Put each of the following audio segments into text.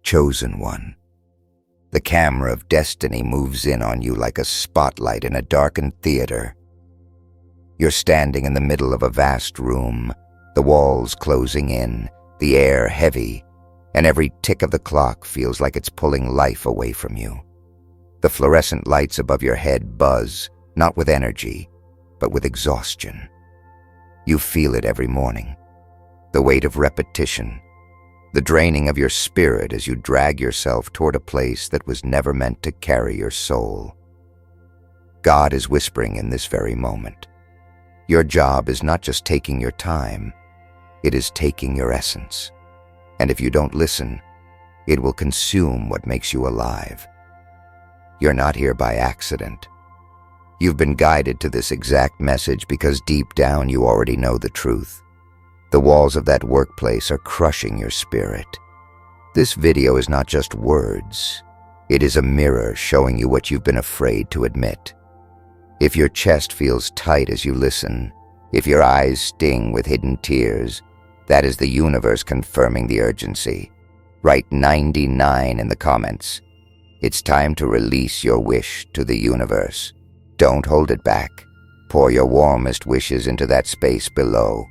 Chosen one. The camera of destiny moves in on you like a spotlight in a darkened theater. You're standing in the middle of a vast room, the walls closing in, the air heavy, and every tick of the clock feels like it's pulling life away from you. The fluorescent lights above your head buzz, not with energy, but with exhaustion. You feel it every morning. The weight of repetition, the draining of your spirit as you drag yourself toward a place that was never meant to carry your soul. God is whispering in this very moment. Your job is not just taking your time, it is taking your essence. And if you don't listen, it will consume what makes you alive. You're not here by accident. You've been guided to this exact message because deep down you already know the truth. The walls of that workplace are crushing your spirit. This video is not just words. It is a mirror showing you what you've been afraid to admit. If your chest feels tight as you listen, if your eyes sting with hidden tears, that is the universe confirming the urgency. Write 99 in the comments. It's time to release your wish to the universe. Don't hold it back. Pour your warmest wishes into that space below.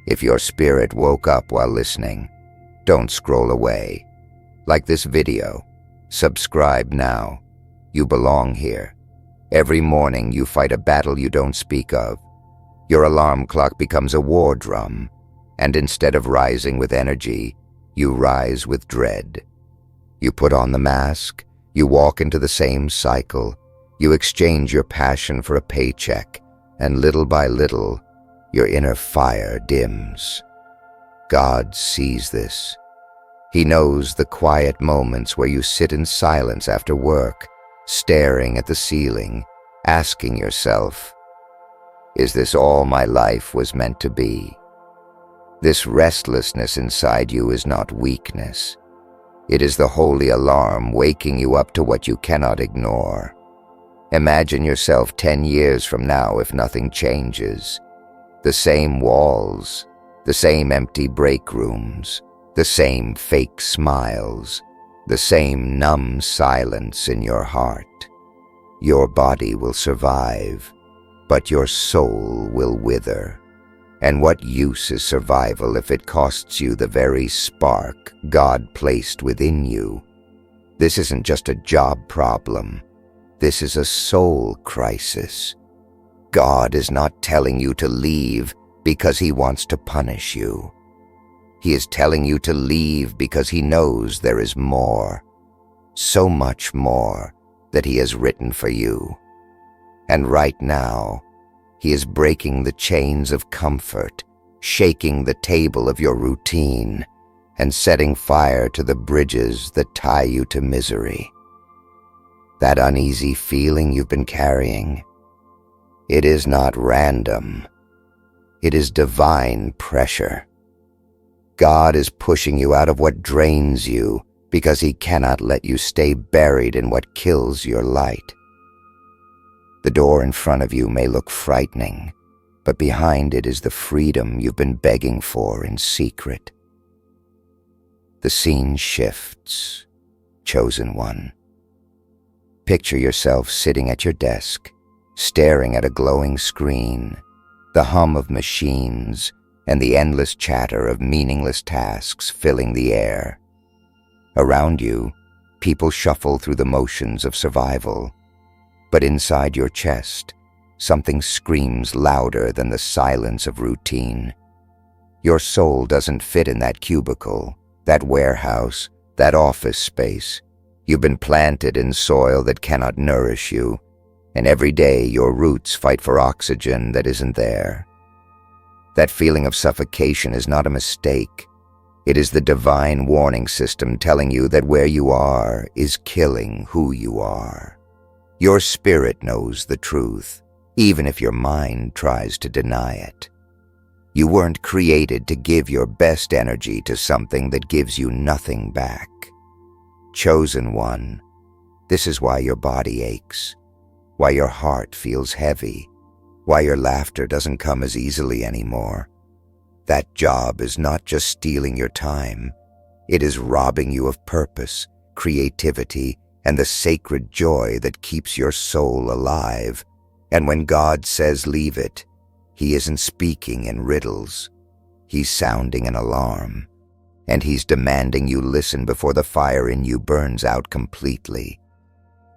If your spirit woke up while listening, don't scroll away. Like this video, subscribe now. You belong here. Every morning you fight a battle you don't speak of. Your alarm clock becomes a war drum, and instead of rising with energy, you rise with dread. You put on the mask, you walk into the same cycle, you exchange your passion for a paycheck, and little by little, your inner fire dims. God sees this. He knows the quiet moments where you sit in silence after work, staring at the ceiling, asking yourself, is this all my life was meant to be? This restlessness inside you is not weakness. It is the holy alarm waking you up to what you cannot ignore. Imagine yourself 10 years from now if nothing changes. The same walls, the same empty break rooms, the same fake smiles, the same numb silence in your heart. Your body will survive, but your soul will wither. And what use is survival if it costs you the very spark God placed within you? This isn't just a job problem. This is a soul crisis. God is not telling you to leave because He wants to punish you. He is telling you to leave because He knows there is more, so much more that He has written for you. And right now, He is breaking the chains of comfort, shaking the table of your routine, and setting fire to the bridges that tie you to misery. That uneasy feeling you've been carrying, it is not random. It is divine pressure. God is pushing you out of what drains you because He cannot let you stay buried in what kills your light. The door in front of you may look frightening, but behind it is the freedom you've been begging for in secret. The scene shifts. Chosen one. Picture yourself sitting at your desk, staring at a glowing screen, the hum of machines, and the endless chatter of meaningless tasks filling the air. Around you, people shuffle through the motions of survival. But inside your chest, something screams louder than the silence of routine. Your soul doesn't fit in that cubicle, that warehouse, that office space. You've been planted in soil that cannot nourish you, and every day your roots fight for oxygen that isn't there. That feeling of suffocation is not a mistake. It is the divine warning system telling you that where you are is killing who you are. Your spirit knows the truth, even if your mind tries to deny it. You weren't created to give your best energy to something that gives you nothing back. Chosen one, this is why your body aches, why your heart feels heavy, why your laughter doesn't come as easily anymore. That job is not just stealing your time, It is robbing you of purpose, creativity, and the sacred joy that keeps your soul alive. And when God says leave it, He isn't speaking in riddles. He's sounding an alarm, and He's demanding you listen before the fire in you burns out completely.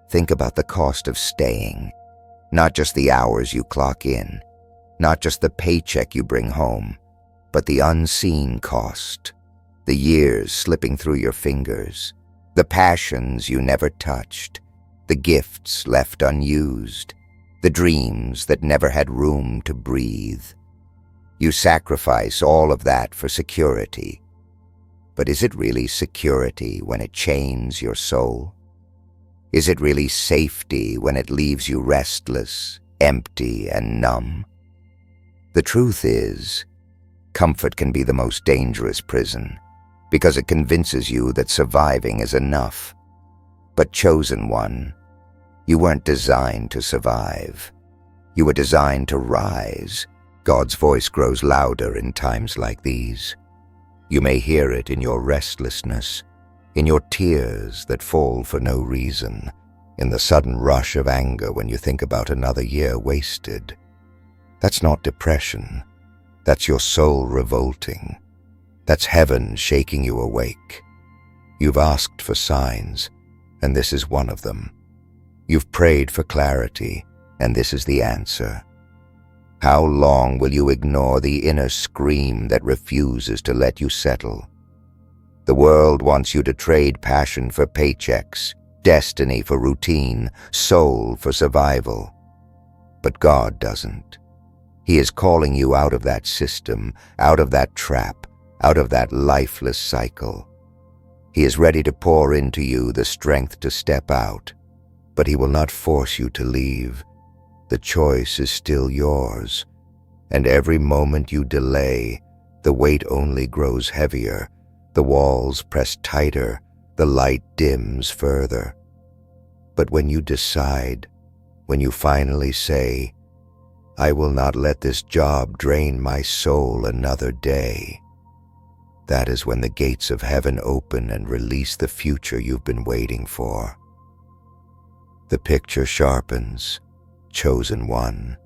Think about the cost of staying, not just the hours you clock in, not just the paycheck you bring home, but the unseen cost, the years slipping through your fingers, the passions you never touched, the gifts left unused, the dreams that never had room to breathe. You sacrifice all of that for security. But is it really security when it chains your soul? Is it really safety when it leaves you restless, empty, and numb? The truth is, comfort can be the most dangerous prison because it convinces you that surviving is enough. But chosen one, you weren't designed to survive. You were designed to rise. God's voice grows louder in times like these. You may hear it in your restlessness, in your tears that fall for no reason, in the sudden rush of anger when you think about another year wasted. That's not depression. That's your soul revolting. That's heaven shaking you awake. You've asked for signs, and this is one of them. You've prayed for clarity, and this is the answer. How long will you ignore the inner scream that refuses to let you settle? The world wants you to trade passion for paychecks, destiny for routine, soul for survival. But God doesn't. He is calling you out of that system, out of that trap, out of that lifeless cycle. He is ready to pour into you the strength to step out, but He will not force you to leave. The choice is still yours, and every moment you delay, the weight only grows heavier, the walls press tighter, the light dims further. But when you decide, when you finally say, I will not let this job drain my soul another day, that is when the gates of heaven open and release the future you've been waiting for. The picture sharpens. Chosen one.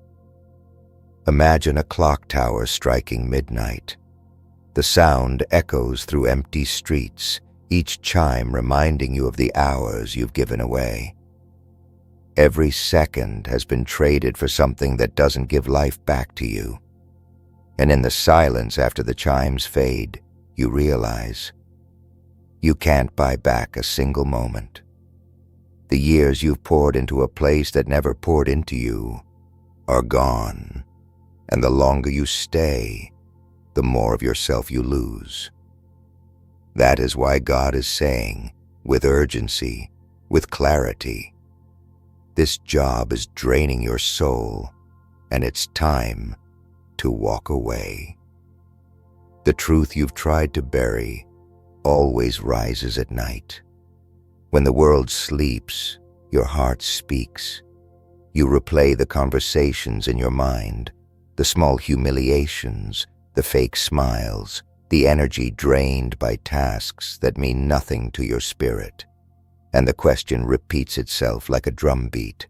Imagine a clock tower striking midnight. The sound echoes through empty streets, each chime reminding you of the hours you've given away. Every second has been traded for something that doesn't give life back to you. And in the silence after the chimes fade, you realize you can't buy back a single moment. The years you've poured into a place that never poured into you are gone, and the longer you stay, the more of yourself you lose. That is why God is saying, with urgency, with clarity, this job is draining your soul, and it's time to walk away. The truth you've tried to bury always rises at night. When the world sleeps, your heart speaks. You replay the conversations in your mind, the small humiliations, the fake smiles, the energy drained by tasks that mean nothing to your spirit. And the question repeats itself like a drumbeat.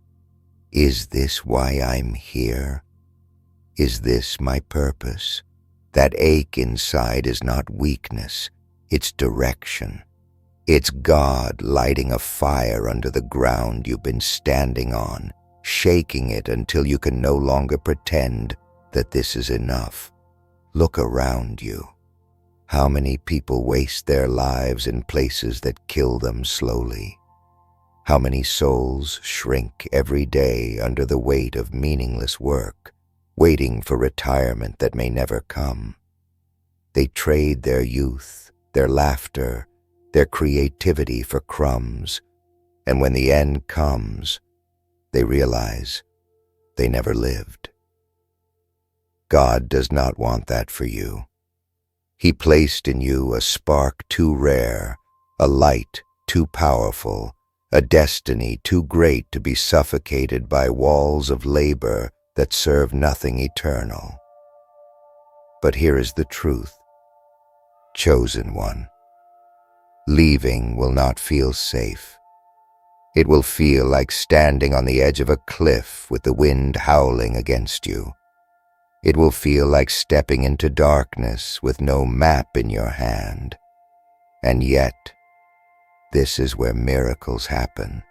Is this why I'm here? Is this my purpose? That ache inside is not weakness, it's direction. It's God lighting a fire under the ground you've been standing on, shaking it until you can no longer pretend that this is enough. Look around you. How many people waste their lives in places that kill them slowly? How many souls shrink every day under the weight of meaningless work, waiting for retirement that may never come? They trade their youth, their laughter, their creativity for crumbs, and when the end comes, they realize they never lived. God does not want that for you. He placed in you a spark too rare, a light too powerful, a destiny too great to be suffocated by walls of labor that serve nothing eternal. But here is the truth, chosen one. Leaving will not feel safe. It will feel like standing on the edge of a cliff with the wind howling against you. It will feel like stepping into darkness with no map in your hand. And yet, this is where miracles happen.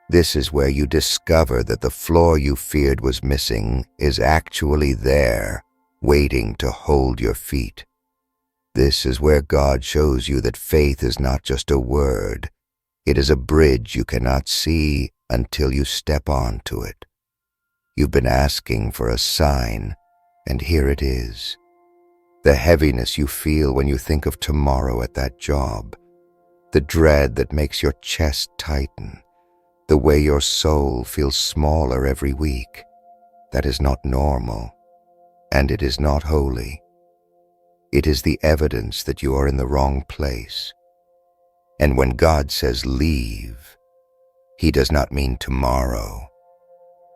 This is where you discover that the floor you feared was missing is actually there, waiting to hold your feet. This is where God shows you that faith is not just a word. It is a bridge you cannot see until you step onto it. You've been asking for a sign, and here it is. The heaviness you feel when you think of tomorrow at that job. The dread that makes your chest tighten. The way your soul feels smaller every week. That is not normal, and it is not holy. It is the evidence that you are in the wrong place. And when God says leave, He does not mean tomorrow.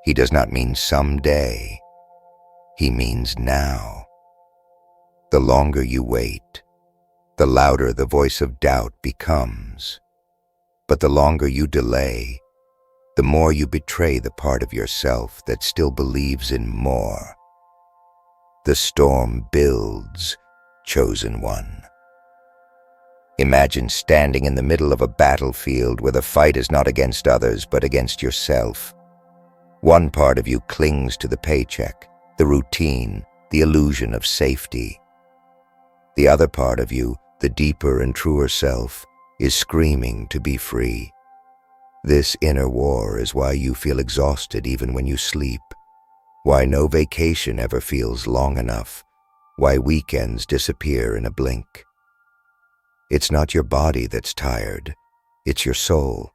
He does not mean someday. He means now. The longer you wait, the louder the voice of doubt becomes. But the longer you delay, the more you betray the part of yourself that still believes in more. The storm builds, chosen one. Imagine standing in the middle of a battlefield where the fight is not against others but against yourself. One part of you clings to the paycheck, the routine, the illusion of safety. The other part of you, the deeper and truer self, is screaming to be free. This inner war is why you feel exhausted even when you sleep, why no vacation ever feels long enough, why weekends disappear in a blink. It's not your body that's tired, it's your soul,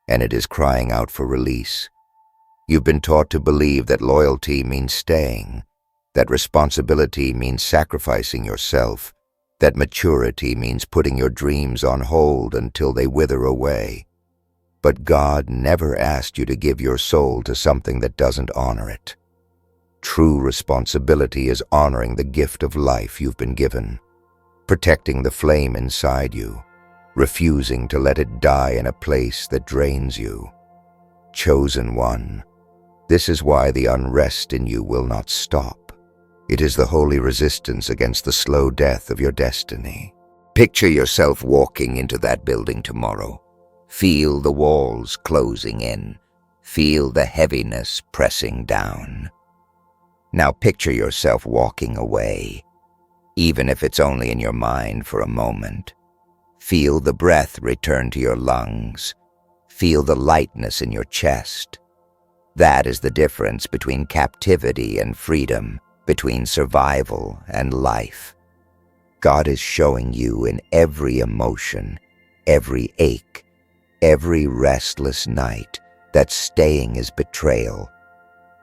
and it is crying out for release. You've been taught to believe that loyalty means staying, that responsibility means sacrificing yourself, that maturity means putting your dreams on hold until they wither away. But God never asked you to give your soul to something that doesn't honor it. True responsibility is honoring the gift of life you've been given, protecting the flame inside you, refusing to let it die in a place that drains you. Chosen one, this is why the unrest in you will not stop. It is the holy resistance against the slow death of your destiny. Picture yourself walking into that building tomorrow. Feel the walls closing in. Feel the heaviness pressing down. Now picture yourself walking away, even if it's only in your mind for a moment. Feel the breath return to your lungs. Feel the lightness in your chest. That is the difference between captivity and freedom, between survival and life. God is showing you in every emotion, every ache, every restless night that staying is betrayal,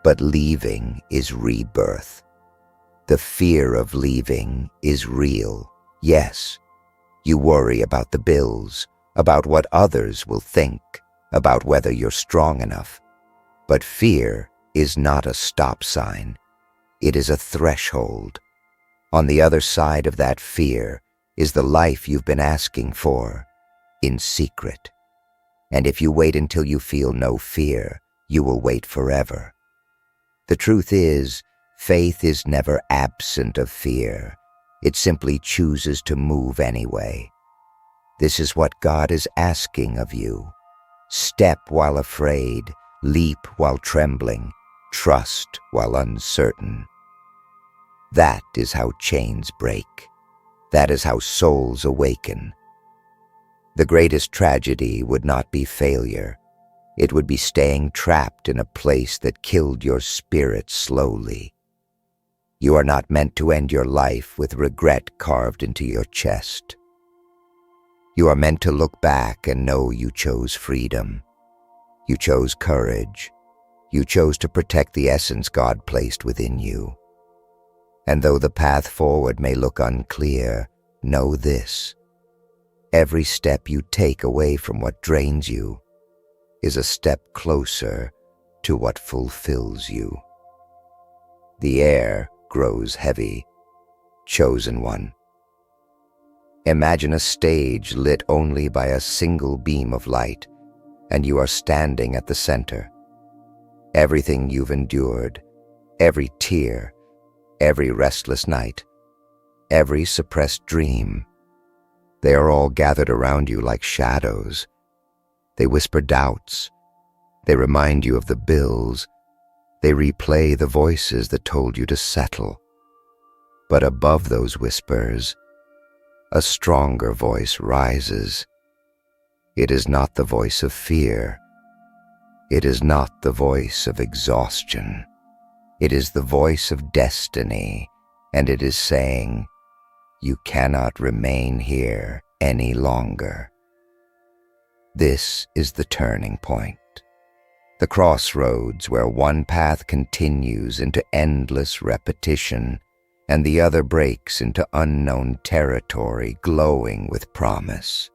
but leaving is rebirth. The fear of leaving is real. Yes, you worry about the bills, about what others will think, about whether you're strong enough. But fear is not a stop sign. It is a threshold. On the other side of that fear is the life you've been asking for, in secret. And if you wait until you feel no fear, you will wait forever. The truth is, faith is never absent of fear. It simply chooses to move anyway. This is what God is asking of you. Step while afraid, leap while trembling, trust while uncertain. That is how chains break. That is how souls awaken. The greatest tragedy would not be failure. It would be staying trapped in a place that killed your spirit slowly. You are not meant to end your life with regret carved into your chest. You are meant to look back and know you chose freedom. You chose courage. You chose to protect the essence God placed within you. And though the path forward may look unclear, know this: every step you take away from what drains you is a step closer to what fulfills you. The air grows heavy, chosen one. Imagine a stage lit only by a single beam of light, and you are standing at the center. Everything you've endured, every tear, every restless night, every suppressed dream, they are all gathered around you like shadows. They whisper doubts. They remind you of the bills. They replay the voices that told you to settle. But above those whispers, a stronger voice rises. It is not the voice of fear. It is not the voice of exhaustion. It is the voice of destiny, and it is saying, "You cannot remain here any longer." This is the turning point, the crossroads where one path continues into endless repetition and the other breaks into unknown territory glowing with promise.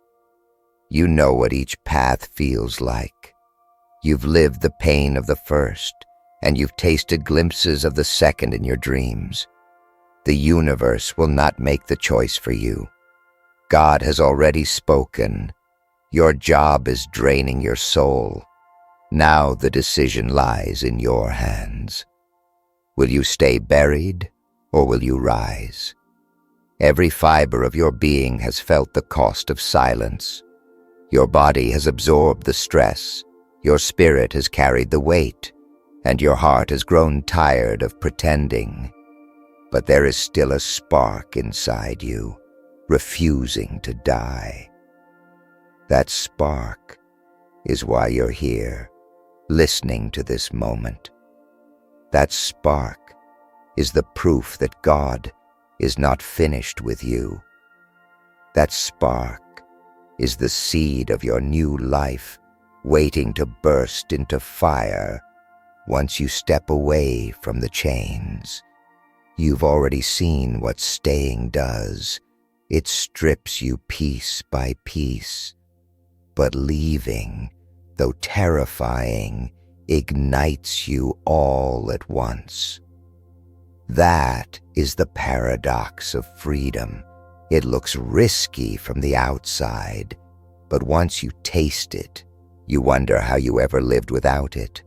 You know what each path feels like. You've lived the pain of the first, and you've tasted glimpses of the second in your dreams. The universe will not make the choice for you. God has already spoken. Your job is draining your soul. Now the decision lies in your hands. Will you stay buried, or will you rise? Every fiber of your being has felt the cost of silence. Your body has absorbed the stress. Your spirit has carried the weight, and your heart has grown tired of pretending. But there is still a spark inside you, refusing to die. That spark is why you're here, listening to this moment. That spark is the proof that God is not finished with you. That spark is the seed of your new life, waiting to burst into fire once you step away from the chains. You've already seen what staying does. It strips you piece by piece. But leaving, though terrifying, ignites you all at once. That is the paradox of freedom. It looks risky from the outside, but once you taste it, you wonder how you ever lived without it.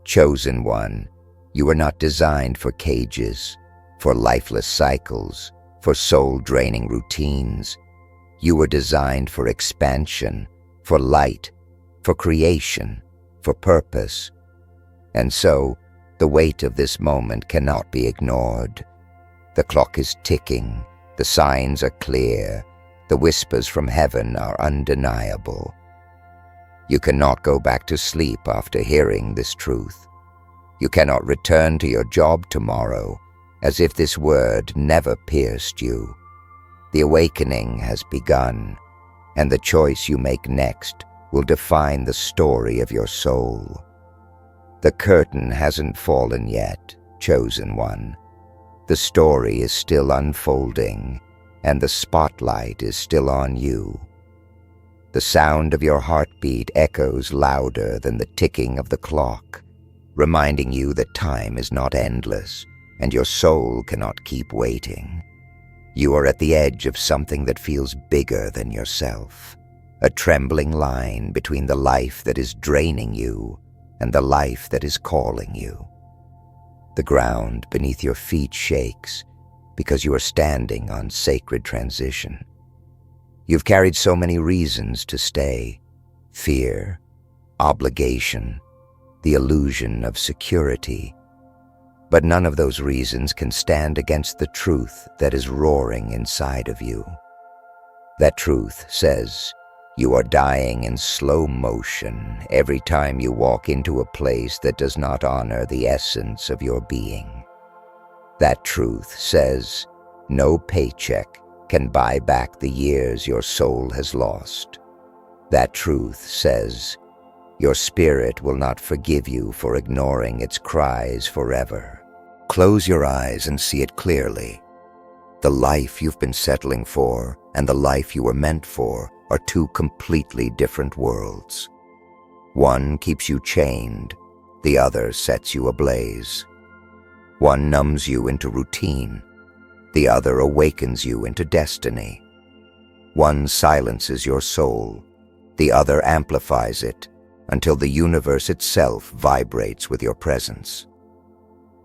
Chosen one, you were not designed for cages, for lifeless cycles, for soul-draining routines. You were designed for expansion, for light, for creation, for purpose. And so, the weight of this moment cannot be ignored. The clock is ticking, the signs are clear, the whispers from heaven are undeniable. You cannot go back to sleep after hearing this truth. You cannot return to your job tomorrow as if this word never pierced you. The awakening has begun, and the choice you make next will define the story of your soul. The curtain hasn't fallen yet, chosen one. The story is still unfolding, and the spotlight is still on you. The sound of your heartbeat echoes louder than the ticking of the clock, reminding you that time is not endless, and your soul cannot keep waiting. You are at the edge of something that feels bigger than yourself, a trembling line between the life that is draining you and the life that is calling you. The ground beneath your feet shakes because you are standing on sacred transition. You've carried so many reasons to stay: fear, obligation, the illusion of security. But none of those reasons can stand against the truth that is roaring inside of you. That truth says you are dying in slow motion every time you walk into a place that does not honor the essence of your being. That truth says no paycheck can buy back the years your soul has lost. That truth says your spirit will not forgive you for ignoring its cries forever. Close your eyes and see it clearly. The life you've been settling for and the life you were meant for are two completely different worlds. One keeps you chained, the other sets you ablaze. One numbs you into routine, the other awakens you into destiny. One silences your soul, the other amplifies it, until the universe itself vibrates with your presence.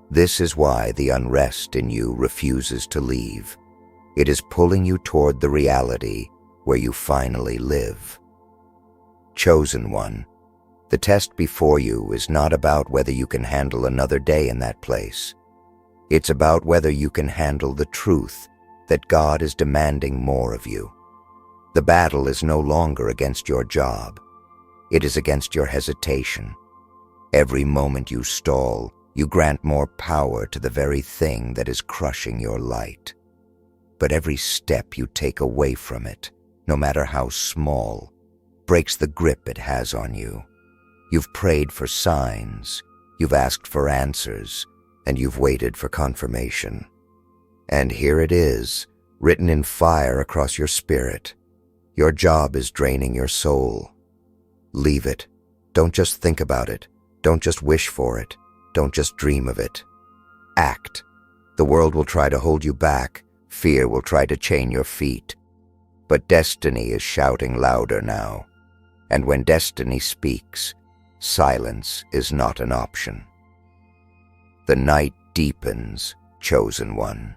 This is why the unrest in you refuses to leave. It is pulling you toward the reality where you finally live. Chosen one, the test before you is not about whether you can handle another day in that place. It's about whether you can handle the truth that God is demanding more of you. The battle is no longer against your job. It is against your hesitation. Every moment you stall, you grant more power to the very thing that is crushing your light. But every step you take away from it, no matter how small, breaks the grip it has on you. You've prayed for signs, you've asked for answers, and you've waited for confirmation. And here it is, written in fire across your spirit. Your job is draining your soul. Leave it. Don't just think about it. Don't just wish for it. Don't just dream of it. Act. The world will try to hold you back. Fear will try to chain your feet. But destiny is shouting louder now. And when destiny speaks, silence is not an option. The night deepens, chosen one.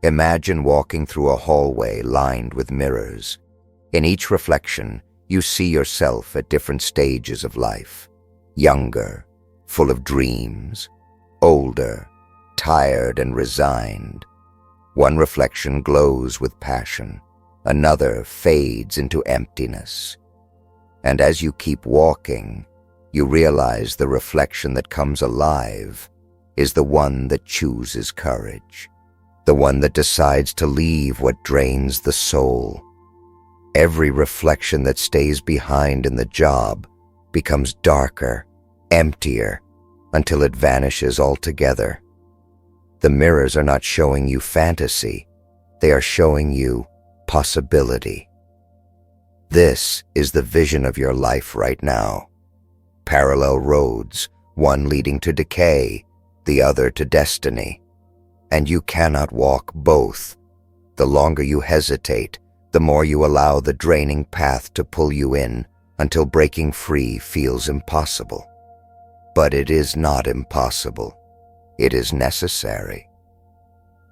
Imagine walking through a hallway lined with mirrors. In each reflection, you see yourself at different stages of life. Younger, full of dreams. Older, tired and resigned. One reflection glows with passion. Another fades into emptiness. And as you keep walking, you realize the reflection that comes alive is the one that chooses courage. The one that decides to leave what drains the soul. Every reflection that stays behind in the job becomes darker, emptier, until it vanishes altogether. The mirrors are not showing you fantasy, they are showing you possibility. This is the vision of your life right now. Parallel roads, one leading to decay, the other to destiny. And you cannot walk both. The longer you hesitate, the more you allow the draining path to pull you in until breaking free feels impossible. But it is not impossible. It is necessary.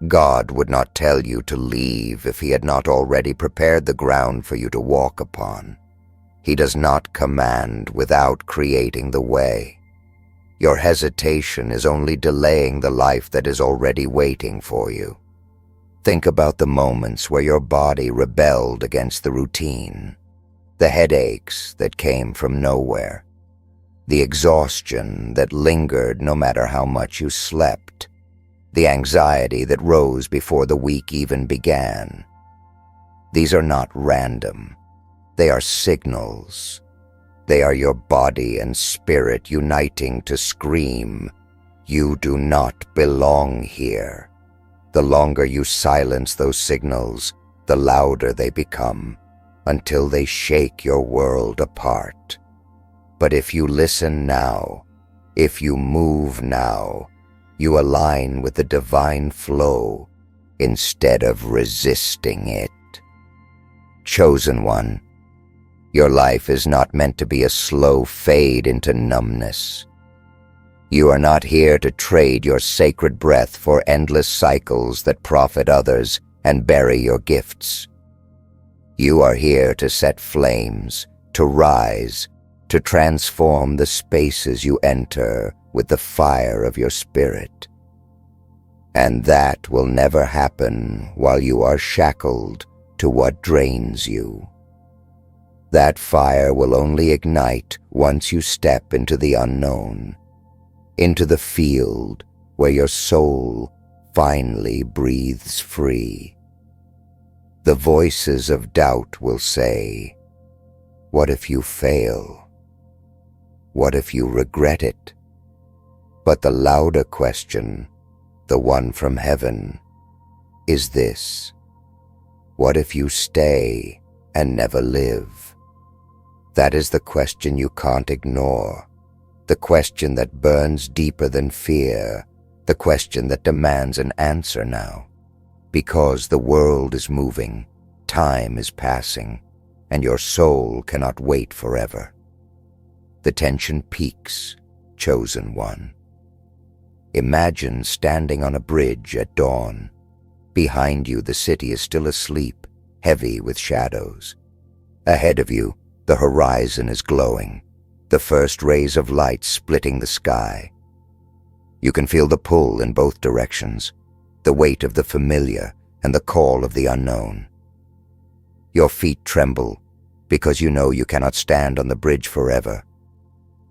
God would not tell you to leave if He had not already prepared the ground for you to walk upon. He does not command without creating the way. Your hesitation is only delaying the life that is already waiting for you. Think about the moments where your body rebelled against the routine, the headaches that came from nowhere, the exhaustion that lingered no matter how much you slept, the anxiety that rose before the week even began. These are not random. They are signals. They are your body and spirit uniting to scream, "You do not belong here." The longer you silence those signals, the louder they become, until they shake your world apart. But if you listen now, if you move now, you align with the divine flow instead of resisting it. Chosen one, your life is not meant to be a slow fade into numbness. You are not here to trade your sacred breath for endless cycles that profit others and bury your gifts. You are here to set flames, to rise, to transform the spaces you enter with the fire of your spirit. And that will never happen while you are shackled to what drains you. That fire will only ignite once you step into the unknown, into the field where your soul finally breathes free. The voices of doubt will say, "What if you fail? What if you regret it?" But the louder question, the one from heaven, is this: what if you stay and never live? That is the question you can't ignore, the question that burns deeper than fear, the question that demands an answer now. Because the world is moving, time is passing, and your soul cannot wait forever. The tension peaks, chosen one. Imagine standing on a bridge at dawn. Behind you, the city is still asleep, heavy with shadows. Ahead of you, the horizon is glowing, the first rays of light splitting the sky. You can feel the pull in both directions, the weight of the familiar and the call of the unknown. Your feet tremble because you know you cannot stand on the bridge forever.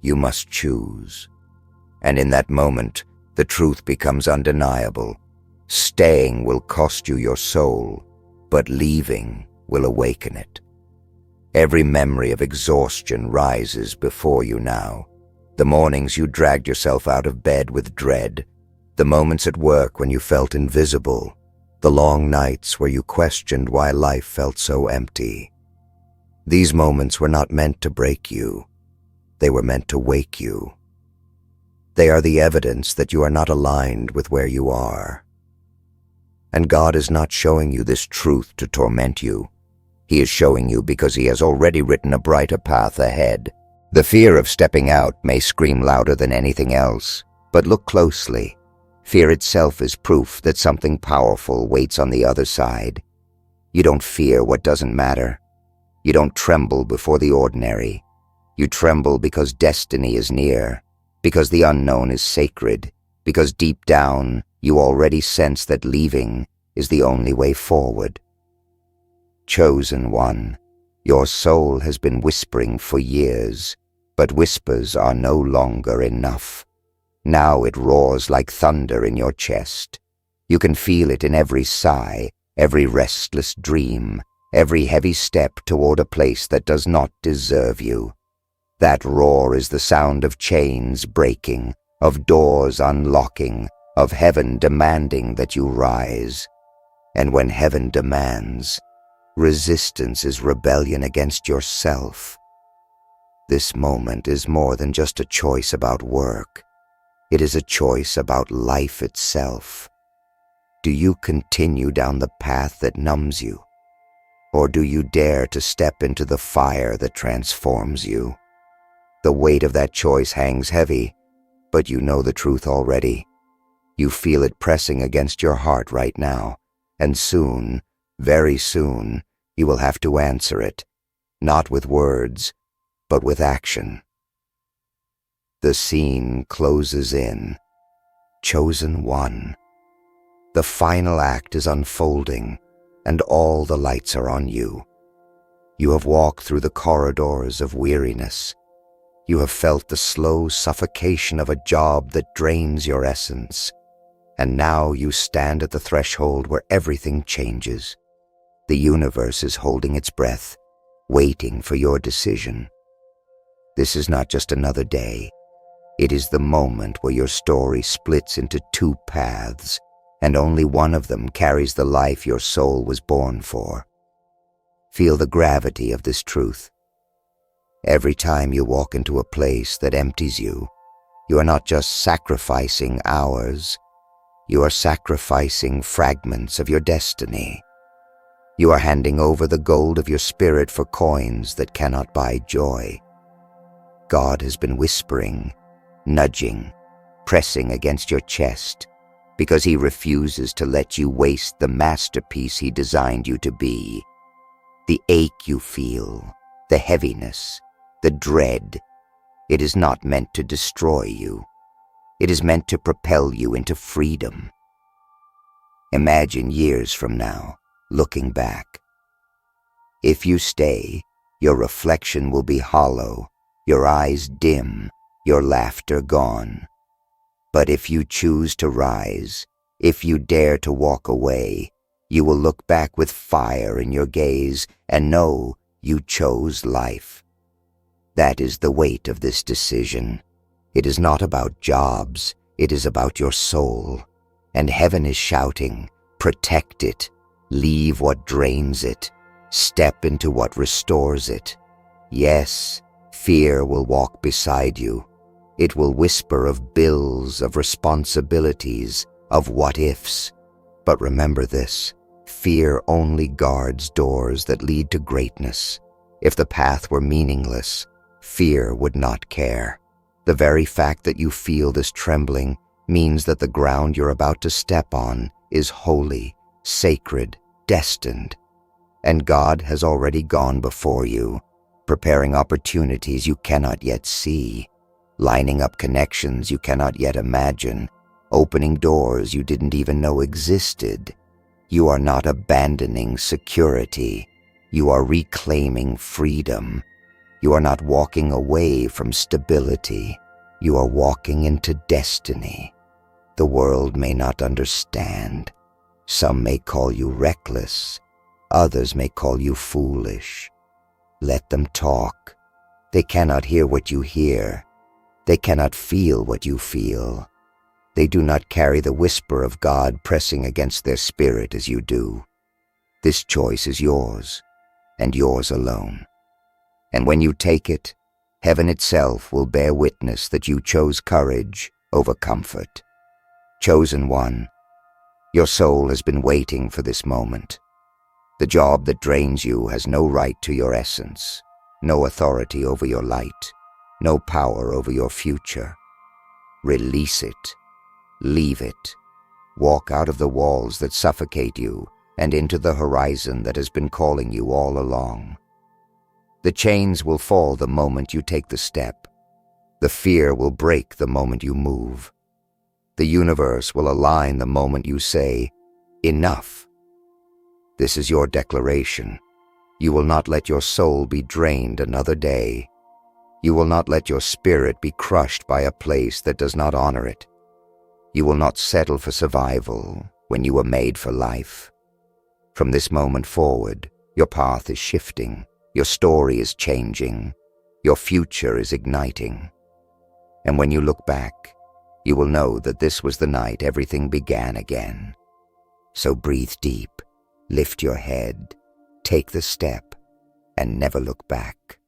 You must choose. And in that moment, the truth becomes undeniable. Staying will cost you your soul, but leaving will awaken it. Every memory of exhaustion rises before you now. The mornings you dragged yourself out of bed with dread, the moments at work when you felt invisible, the long nights where you questioned why life felt so empty. These moments were not meant to break you. They were meant to wake you. They are the evidence that you are not aligned with where you are. And God is not showing you this truth to torment you. He is showing you because He has already written a brighter path ahead. The fear of stepping out may scream louder than anything else, but look closely. Fear itself is proof that something powerful waits on the other side. You don't fear what doesn't matter. You don't tremble before the ordinary. You tremble because destiny is near, because the unknown is sacred, because deep down you already sense that leaving is the only way forward. Chosen one, your soul has been whispering for years, but whispers are no longer enough. Now it roars like thunder in your chest. You can feel it in every sigh, every restless dream, every heavy step toward a place that does not deserve you. That roar is the sound of chains breaking, of doors unlocking, of heaven demanding that you rise. And when heaven demands, resistance is rebellion against yourself. This moment is more than just a choice about work. It is a choice about life itself. Do you continue down the path that numbs you? Or do you dare to step into the fire that transforms you? The weight of that choice hangs heavy, but you know the truth already. You feel it pressing against your heart right now, and soon, very soon, you will have to answer it, not with words, but with action. The scene closes in. Chosen one. The final act is unfolding, and all the lights are on you. You have walked through the corridors of weariness. You have felt the slow suffocation of a job that drains your essence. And now you stand at the threshold where everything changes. The universe is holding its breath, waiting for your decision. This is not just another day. It is the moment where your story splits into two paths, and only one of them carries the life your soul was born for. Feel the gravity of this truth. Every time you walk into a place that empties you, you are not just sacrificing hours, you are sacrificing fragments of your destiny. You are handing over the gold of your spirit for coins that cannot buy joy. God has been whispering, nudging, pressing against your chest, because He refuses to let you waste the masterpiece He designed you to be. The ache you feel, the heaviness, the dread, it is not meant to destroy you. It is meant to propel you into freedom. Imagine years from now, looking back. If you stay, your reflection will be hollow, your eyes dim, your laughter gone. But if you choose to rise, if you dare to walk away, you will look back with fire in your gaze and know you chose life. That is the weight of this decision. It is not about jobs, it is about your soul. And heaven is shouting, protect it, leave what drains it, step into what restores it. Yes, fear will walk beside you. It will whisper of bills, of responsibilities, of what-ifs. But remember this, Fear only guards doors that lead to greatness. If the path were meaningless, fear would not care. The very fact that you feel this trembling means that the ground you're about to step on is holy, sacred, destined. And God has already gone before you, preparing opportunities you cannot yet see, lining up connections you cannot yet imagine, opening doors you didn't even know existed. You are not abandoning security. You are reclaiming freedom. You are not walking away from stability. You are walking into destiny. The world may not understand. Some may call you reckless. Others may call you foolish. Let them talk. They cannot hear what you hear. They cannot feel what you feel. They do not carry the whisper of God pressing against their spirit as you do. This choice is yours, and yours alone. And when you take it, heaven itself will bear witness that you chose courage over comfort. Chosen one, your soul has been waiting for this moment. The job that drains you has no right to your essence, no authority over your light, no power over your future. Release it. Leave it. Walk out of the walls that suffocate you and into the horizon that has been calling you all along. The chains will fall the moment you take the step. The fear will break the moment you move. The universe will align the moment you say, "Enough." This is your declaration. You will not let your soul be drained another day. You will not let your spirit be crushed by a place that does not honor it. You will not settle for survival when you were made for life. From this moment forward, your path is shifting, your story is changing, your future is igniting. And when you look back, you will know that this was the night everything began again. So breathe deep, lift your head, take the step, and never look back.